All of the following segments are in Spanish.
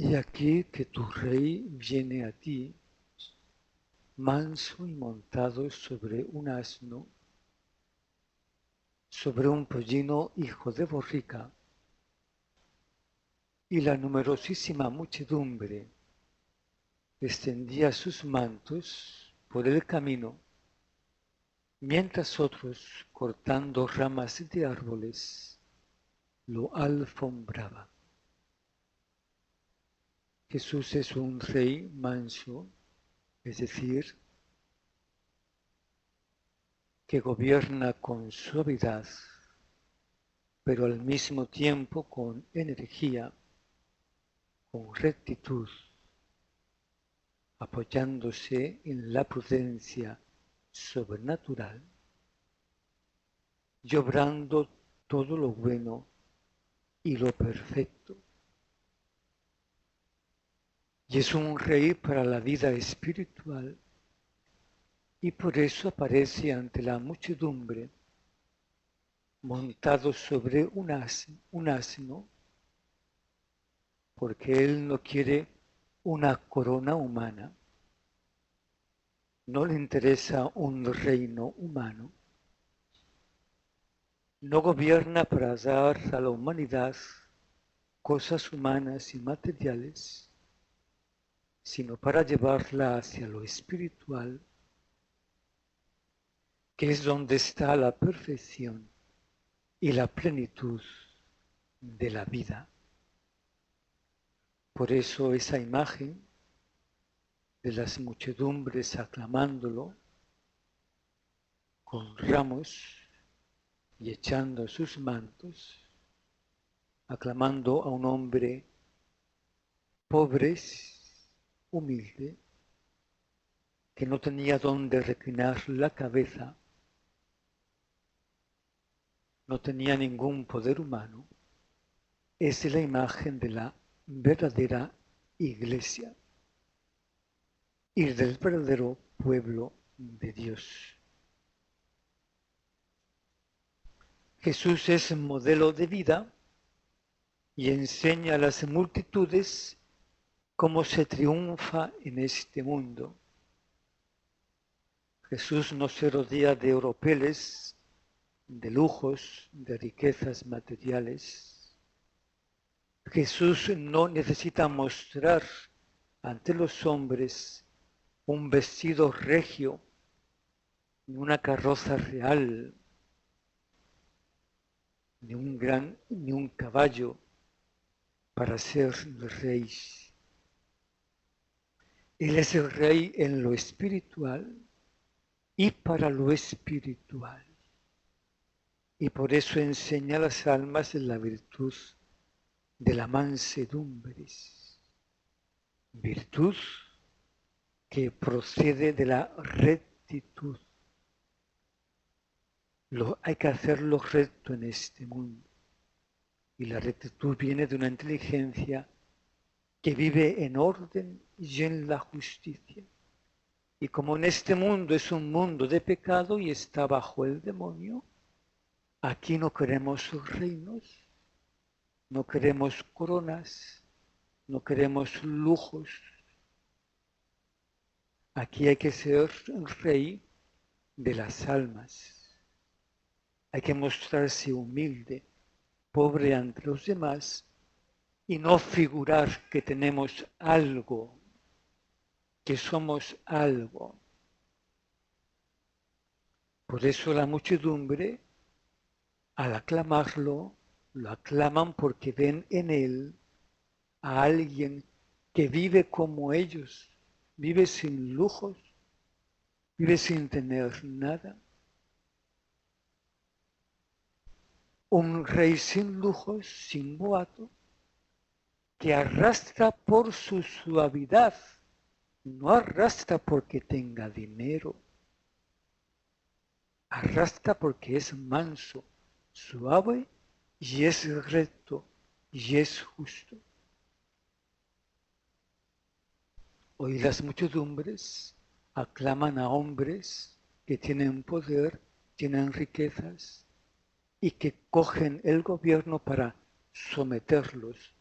Y aquí que tu rey viene a ti, manso y montado sobre un asno, sobre un pollino hijo de borrica, y la numerosísima muchedumbre extendía sus mantos por el camino, mientras otros, cortando ramas de árboles, lo alfombraban. Jesús es un rey manso, es decir, que gobierna con suavidad, pero al mismo tiempo con energía, con rectitud, apoyándose en la prudencia sobrenatural y obrando todo lo bueno y lo perfecto. Y es un rey para la vida espiritual y por eso aparece ante la muchedumbre montado sobre un asno, porque él no quiere una corona humana, no le interesa un reino humano, no gobierna para dar a la humanidad cosas humanas y materiales, sino para llevarla hacia lo espiritual, que es donde está la perfección y la plenitud de la vida. Por eso esa imagen de las muchedumbres aclamándolo con ramos y echando sus mantos, aclamando a un hombre pobre, humilde, que no tenía dónde reclinar la cabeza, no tenía ningún poder humano, es la imagen de la verdadera iglesia y del verdadero pueblo de Dios. Jesús es modelo de vida y enseña a las multitudes cómo se triunfa en este mundo. Jesús no se rodea de oropeles, de lujos, de riquezas materiales. Jesús no necesita mostrar ante los hombres un vestido regio, ni una carroza real, ni un caballo para ser rey. Él es el rey en lo espiritual y para lo espiritual. Y por eso enseña a las almas la virtud de la mansedumbre, virtud que procede de la rectitud. Hay que hacerlo recto en este mundo. Y la rectitud viene de una inteligencia que vive en orden y en la justicia. Y como en este mundo es un mundo de pecado y está bajo el demonio, aquí no queremos reinos, no queremos coronas, no queremos lujos. Aquí hay que ser rey de las almas. Hay que mostrarse humilde, pobre ante los demás y no figurar que tenemos algo, que somos algo. Por eso la muchedumbre, al aclamarlo, lo aclaman porque ven en él a alguien que vive como ellos, vive sin lujos, vive sin tener nada. Un rey sin lujos, sin boato, que arrastra por su suavidad, no arrastra porque tenga dinero, arrastra porque es manso, suave y es recto y es justo. Hoy las muchedumbres aclaman a hombres que tienen poder, tienen riquezas y que cogen el gobierno para someterlos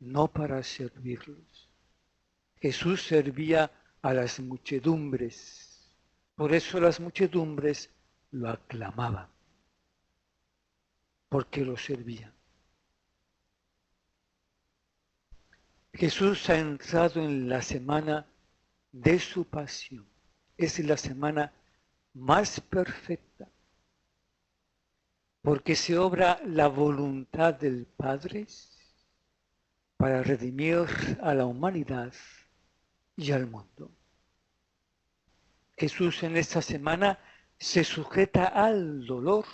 no para servirlos. Jesús servía a las muchedumbres, por eso las muchedumbres lo aclamaban, porque lo servían. Jesús ha entrado en la semana de su pasión. Es la semana más perfecta, porque se obra la voluntad del Padre para redimir a la humanidad y al mundo. Jesús en esta semana se sujeta al dolor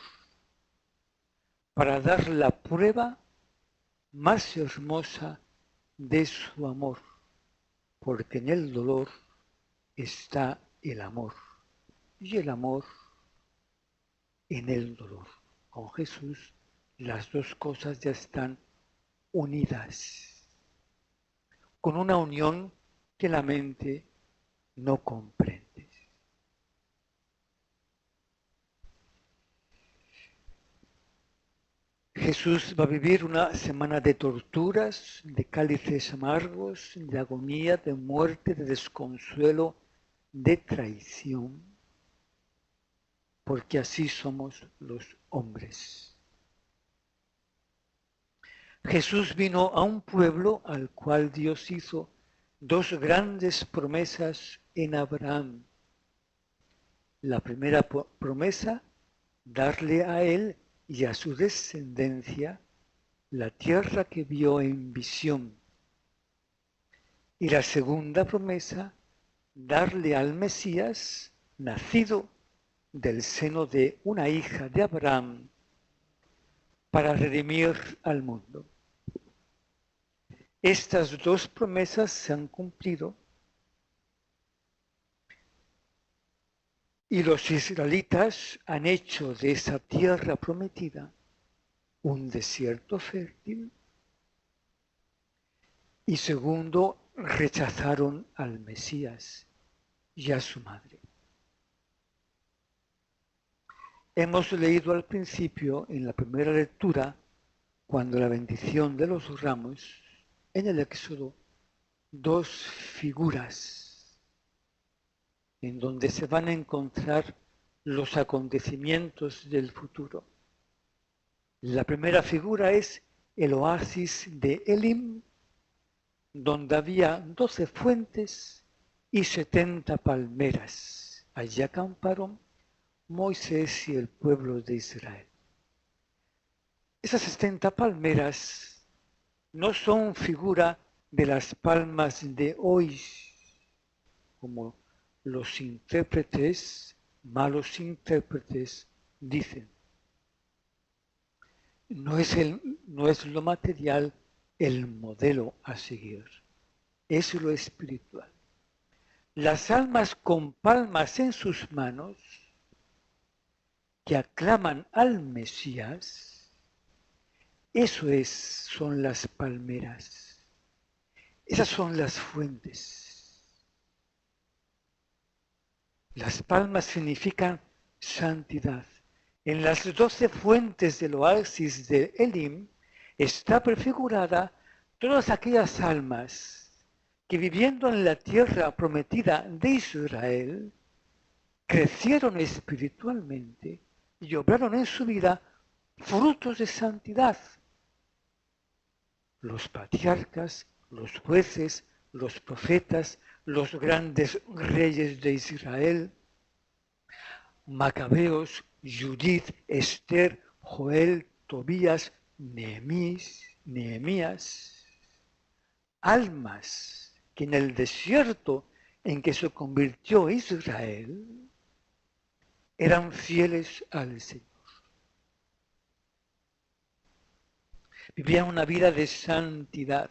para dar la prueba más hermosa de su amor, porque en el dolor está el amor y el amor en el dolor. Con Jesús las dos cosas ya están unidas, con una unión que la mente no comprende. Jesús va a vivir una semana de torturas, de cálices amargos, de agonía, de muerte, de desconsuelo, de traición, porque así somos los hombres. Jesús vino a un pueblo al cual Dios hizo dos grandes promesas en Abraham. La primera promesa, darle a él y a su descendencia la tierra que vio en visión. Y la segunda promesa, darle al Mesías, nacido del seno de una hija de Abraham, para redimir al mundo. Estas dos promesas se han cumplido y los israelitas han hecho de esa tierra prometida un desierto fértil. Y segundo, rechazaron al Mesías y a su madre. Hemos leído al principio, en la primera lectura, cuando la bendición de los ramos, en el Éxodo, dos figuras en donde se van a encontrar los acontecimientos del futuro. La primera figura es el oasis de Elim, donde había 12 fuentes y 70 palmeras. Allí acamparon Moisés y el pueblo de Israel. Esas 70 palmeras no son figura de las palmas de hoy, como los intérpretes, malos intérpretes, dicen. No es lo material el modelo a seguir, es lo espiritual. Las almas con palmas en sus manos que aclaman al Mesías, son las palmeras, esas son las fuentes. Las palmas significan santidad. En las 12 fuentes del oasis de Elim está prefigurada todas aquellas almas que viviendo en la tierra prometida de Israel, crecieron espiritualmente y obraron en su vida frutos de santidad. Los patriarcas, los jueces, los profetas, los grandes reyes de Israel, Macabeos, Judith, Esther, Joel, Tobías, Nehemías, almas que en el desierto en que se convirtió Israel eran fieles al Señor. Vivían una vida de santidad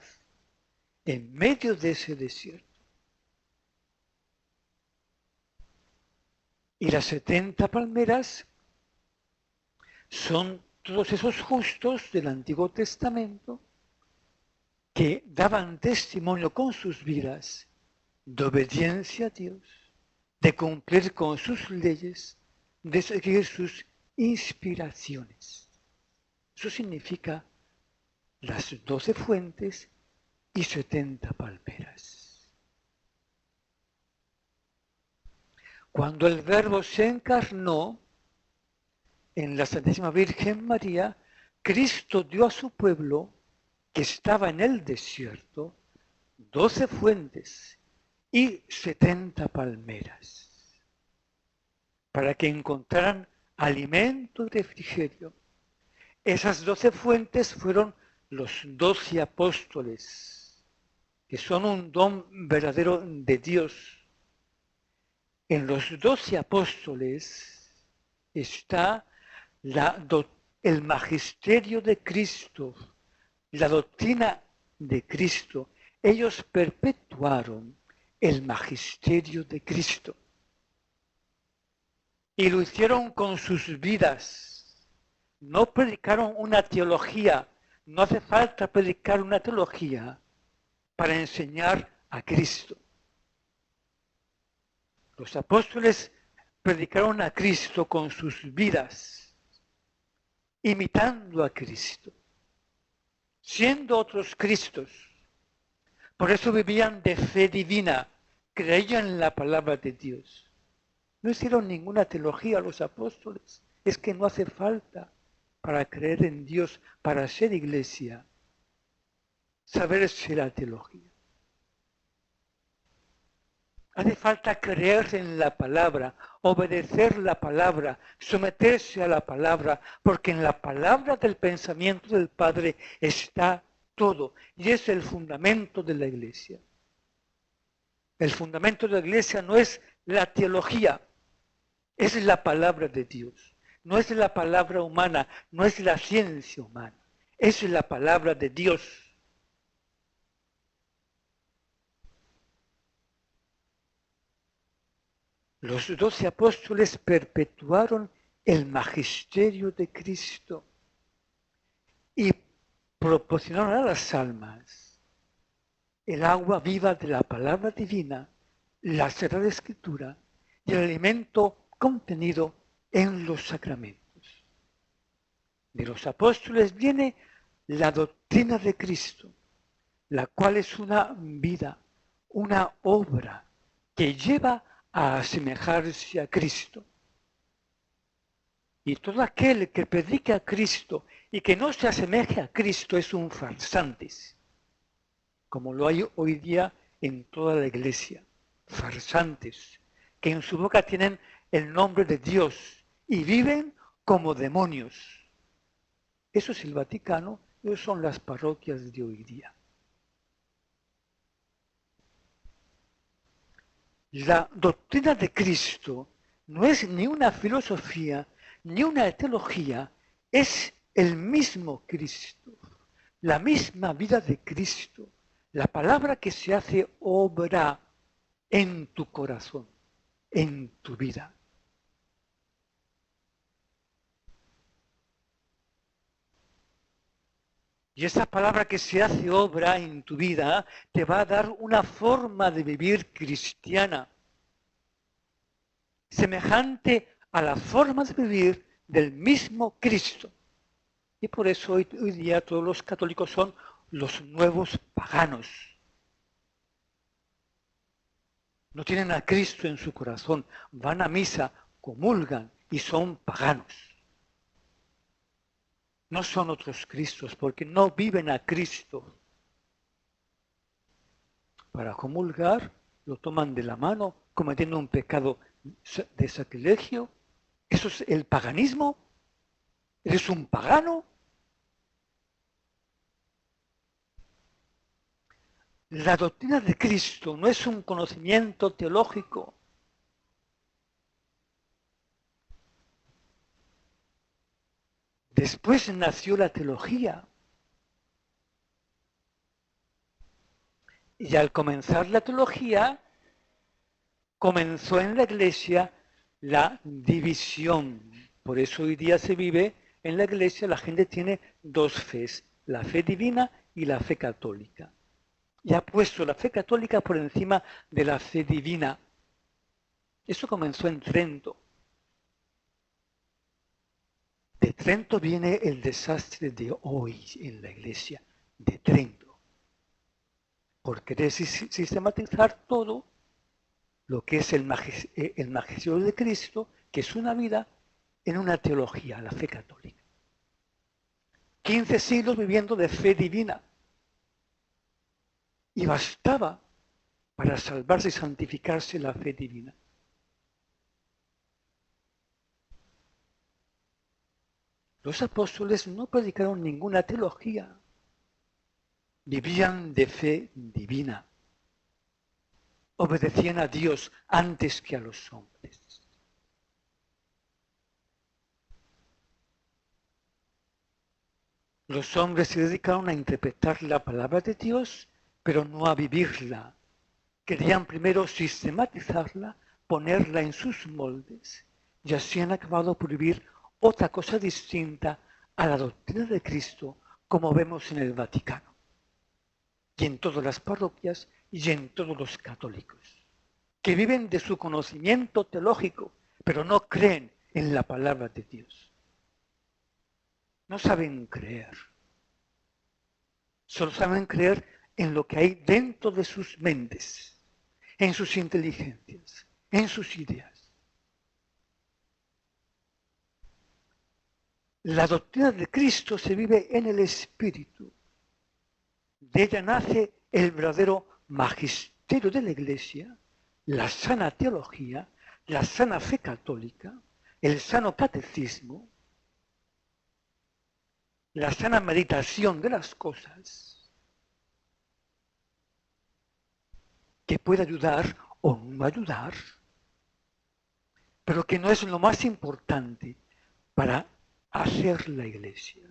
en medio de ese desierto. Y las 70 palmeras son todos esos justos del Antiguo Testamento que daban testimonio con sus vidas de obediencia a Dios, de cumplir con sus leyes, de seguir sus inspiraciones. Eso significa las 12 fuentes y 70 palmeras. Cuando el Verbo se encarnó en la Santísima Virgen María, Cristo dio a su pueblo, que estaba en el desierto, 12 fuentes y 70 palmeras, para que encontraran alimento y refrigerio. Esas 12 fuentes fueron los 12 apóstoles, que son un don verdadero de Dios. En los 12 apóstoles está el magisterio de Cristo, la doctrina de Cristo. Ellos perpetuaron el magisterio de Cristo y lo hicieron con sus vidas. No predicaron una teología. No hace falta predicar una teología para enseñar a Cristo. Los apóstoles predicaron a Cristo con sus vidas, imitando a Cristo, siendo otros Cristos. Por eso vivían de fe divina, creían en la palabra de Dios. No hicieron ninguna teología los apóstoles. Es que no hace falta para creer en Dios, para ser iglesia, saberse la teología. Hace falta creer en la palabra, obedecer la palabra, someterse a la palabra, porque en la palabra del pensamiento del Padre está todo, y es el fundamento de la iglesia. El fundamento de la iglesia no es la teología, es la palabra de Dios. No es la palabra humana, no es la ciencia humana, es la palabra de Dios. Los 12 apóstoles perpetuaron el magisterio de Cristo y proporcionaron a las almas el agua viva de la palabra divina, la Sagrada Escritura y el alimento contenido en los sacramentos. De los apóstoles viene la doctrina de Cristo, la cual es una vida, una obra que lleva a asemejarse a Cristo. Y todo aquel que predica a Cristo y que no se asemeje a Cristo es un farsante, como lo hay hoy día en toda la iglesia. Farsantes, que en su boca tienen el nombre de Dios y viven como demonios. Eso es el Vaticano, eso son las parroquias de hoy día. La doctrina de Cristo no es ni una filosofía, ni una teología, es el mismo Cristo, la misma vida de Cristo, la palabra que se hace obra en tu corazón, en tu vida. Y esa palabra que se hace obra en tu vida te va a dar una forma de vivir cristiana, semejante a la forma de vivir del mismo Cristo. Y por eso hoy día todos los católicos son los nuevos paganos. No tienen a Cristo en su corazón, van a misa, comulgan y son paganos. No son otros Cristos porque no viven a Cristo. Para comulgar lo toman de la mano cometiendo un pecado de sacrilegio. ¿Eso es el paganismo? ¿Eres un pagano? La doctrina de Cristo no es un conocimiento teológico. Después nació la teología. Y al comenzar la teología, comenzó en la iglesia la división. Por eso hoy día se vive en la iglesia, la gente tiene dos fes, la fe divina y la fe católica. Y ha puesto la fe católica por encima de la fe divina. Eso comenzó en Trento. De Trento viene el desastre de hoy en la iglesia, de Trento. por querer sistematizar todo lo que es el magisterio de Cristo, que es una vida, en una teología, la fe católica. 15 siglos viviendo de fe divina. Y bastaba para salvarse y santificarse la fe divina. Los apóstoles no predicaron ninguna teología. Vivían de fe divina. Obedecían a Dios antes que a los hombres. Los hombres se dedicaron a interpretar la palabra de Dios, pero no a vivirla. Querían primero sistematizarla, ponerla en sus moldes, y así han acabado por vivir otra cosa distinta a la doctrina de Cristo, como vemos en el Vaticano, y en todas las parroquias, y en todos los católicos, que viven de su conocimiento teológico, pero no creen en la palabra de Dios. No saben creer. Solo saben creer en lo que hay dentro de sus mentes, en sus inteligencias, en sus ideas. La doctrina de Cristo se vive en el Espíritu. De ella nace el verdadero magisterio de la Iglesia, la sana teología, la sana fe católica, el sano catecismo, la sana meditación de las cosas, que puede ayudar o no ayudar, pero que no es lo más importante para hacer la Iglesia,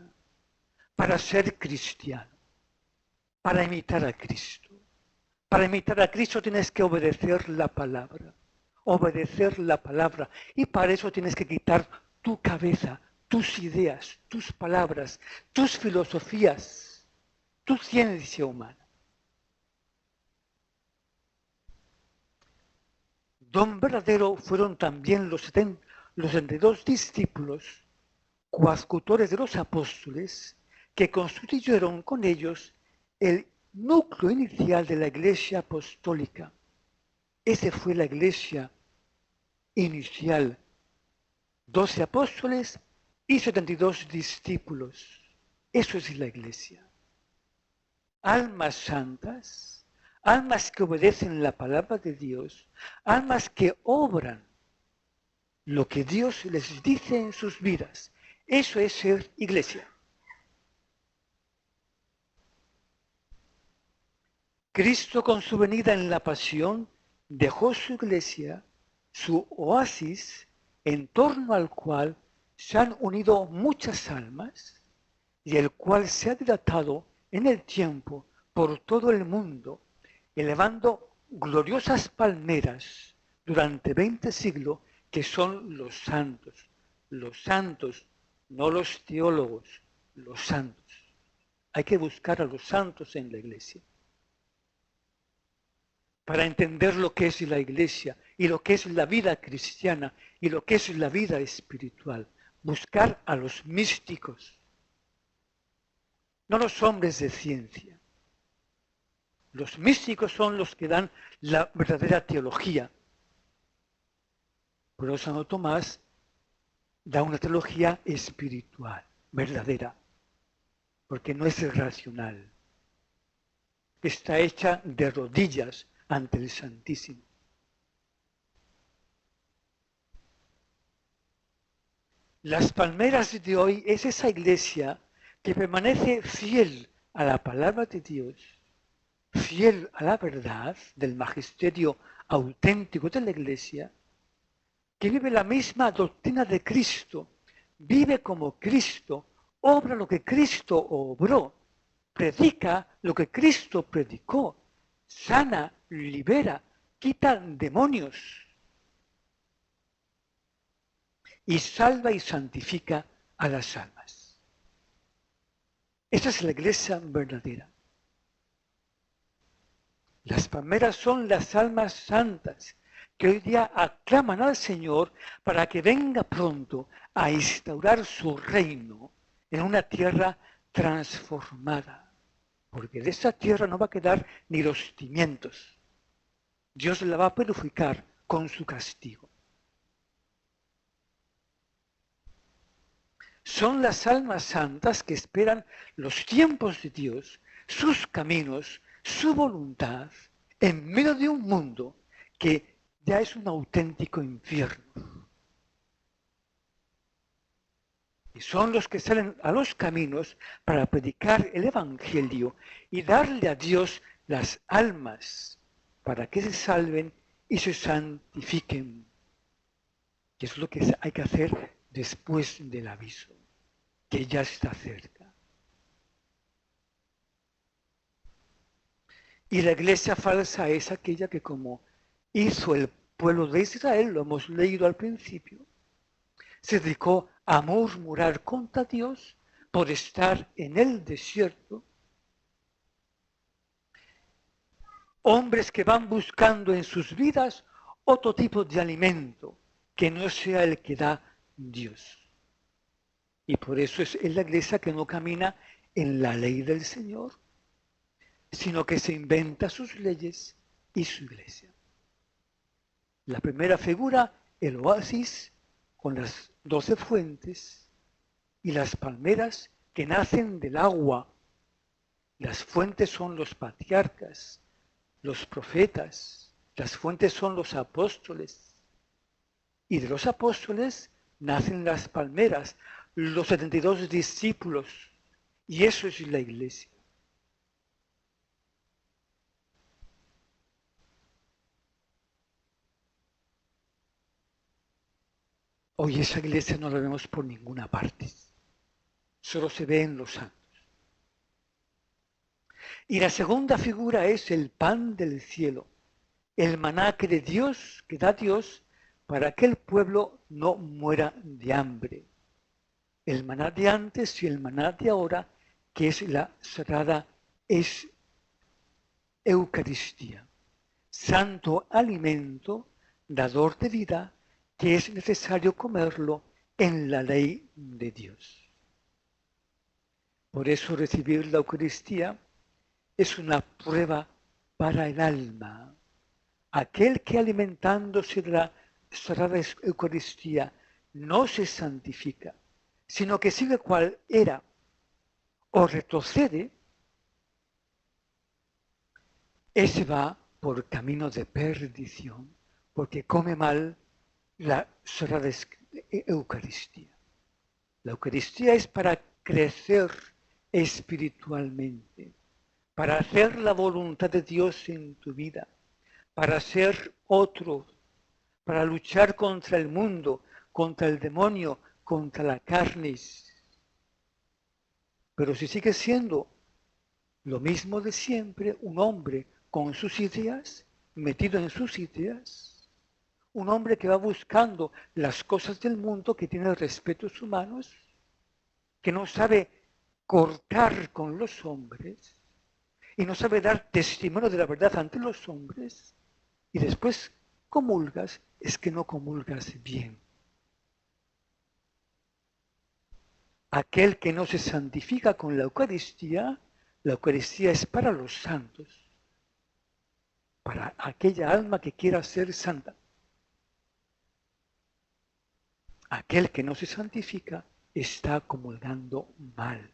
para ser cristiano, para imitar a Cristo. Para imitar a Cristo tienes que obedecer la palabra, y para eso tienes que quitar tu cabeza, tus ideas, tus palabras, tus filosofías, tu ciencia humana. Don verdadero fueron también los 72 discípulos, coadjutores de los apóstoles, que constituyeron con ellos el núcleo inicial de la Iglesia apostólica. Esa fue la Iglesia inicial. 12 apóstoles y 72 discípulos. Eso es la Iglesia. Almas santas, almas que obedecen la palabra de Dios, almas que obran lo que Dios les dice en sus vidas. Eso es ser Iglesia. Cristo, con su venida en la pasión, dejó su Iglesia, su oasis, en torno al cual se han unido muchas almas y el cual se ha dilatado en el tiempo por todo el mundo, elevando gloriosas palmeras durante 20 siglos, que son los santos, no los teólogos, los santos. Hay que buscar a los santos en la Iglesia para entender lo que es la Iglesia y lo que es la vida cristiana y lo que es la vida espiritual. Buscar a los místicos, no los hombres de ciencia. Los místicos son los que dan la verdadera teología. Por eso Santo Tomás da una teología espiritual, verdadera, porque no es racional. Está hecha de rodillas ante el Santísimo. Las palmeras de hoy es esa Iglesia que permanece fiel a la palabra de Dios, fiel a la verdad del magisterio auténtico de la Iglesia, que vive la misma doctrina de Cristo, vive como Cristo, obra lo que Cristo obró, predica lo que Cristo predicó, sana, libera, quita demonios y salva y santifica a las almas. Esa es la Iglesia verdadera. Las palmeras son las almas santas que hoy día aclaman al Señor para que venga pronto a instaurar su reino en una tierra transformada. porque de esa tierra no va a quedar ni los cimientos. Dios la va a purificar con su castigo. Son las almas santas que esperan los tiempos de Dios, sus caminos, su voluntad, en medio de un mundo que ya es un auténtico infierno. Y son los que salen a los caminos para predicar el Evangelio y darle a Dios las almas para que se salven y se santifiquen. Que es lo que hay que hacer después del aviso, que ya está cerca. Y la iglesia falsa es aquella que, como hizo el pueblo de Israel, lo hemos leído al principio, se dedicó a murmurar contra Dios por estar en el desierto. Hombres que van buscando en sus vidas otro tipo de alimento que no sea el que da Dios. Y por eso es la iglesia que no camina en la ley del Señor, sino que se inventa sus leyes y su iglesia. La primera figura, el oasis, con las 12 fuentes y las palmeras que nacen del agua. Las fuentes son los patriarcas, los profetas, las fuentes son los apóstoles. Y de los apóstoles nacen las palmeras, los 72 discípulos. Y eso es la iglesia. Hoy esa iglesia no la vemos por ninguna parte. Solo se ve en los santos. Y la segunda figura es el pan del cielo, el maná que da Dios para que el pueblo no muera de hambre. El maná de antes y el maná de ahora, que es la sagrada Eucaristía, santo alimento, dador de vida, que es necesario comerlo en la ley de Dios. Por eso recibir la Eucaristía es una prueba para el alma. Aquel que alimentándose de la sagrada Eucaristía no se santifica, sino que sigue cual era o retrocede, ese va por camino de perdición, porque come mal la sagrada Eucaristía. La Eucaristía es para crecer espiritualmente, para hacer la voluntad de Dios en tu vida, para ser otro, para luchar contra el mundo, contra el demonio, contra la carne. Pero si sigues siendo lo mismo de siempre, un hombre con sus ideas, metido en sus ideas, un hombre que va buscando las cosas del mundo, que tiene respetos humanos, que no sabe cortar con los hombres y no sabe dar testimonio de la verdad ante los hombres, y después comulgas, es que no comulgas bien. Aquel que no se santifica con la Eucaristía es para los santos, para aquella alma que quiera ser santa. Aquel que no se santifica está comulgando mal,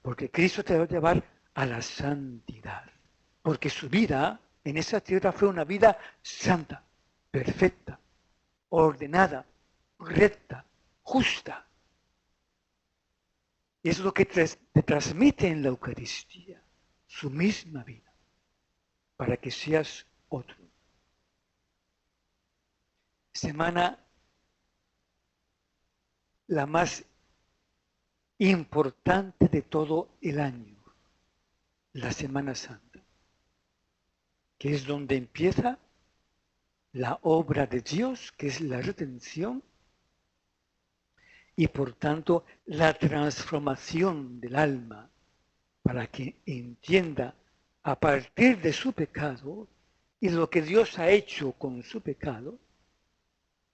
porque Cristo te va a llevar a la santidad, porque su vida en esa tierra fue una vida santa, perfecta, ordenada, recta, justa. Y es lo que te transmite en la Eucaristía, su misma vida, para que seas otro. Semana la más importante de todo el año, la Semana Santa, que es donde empieza la obra de Dios, que es la redención, y por tanto la transformación del alma, para que entienda a partir de su pecado y lo que Dios ha hecho con su pecado,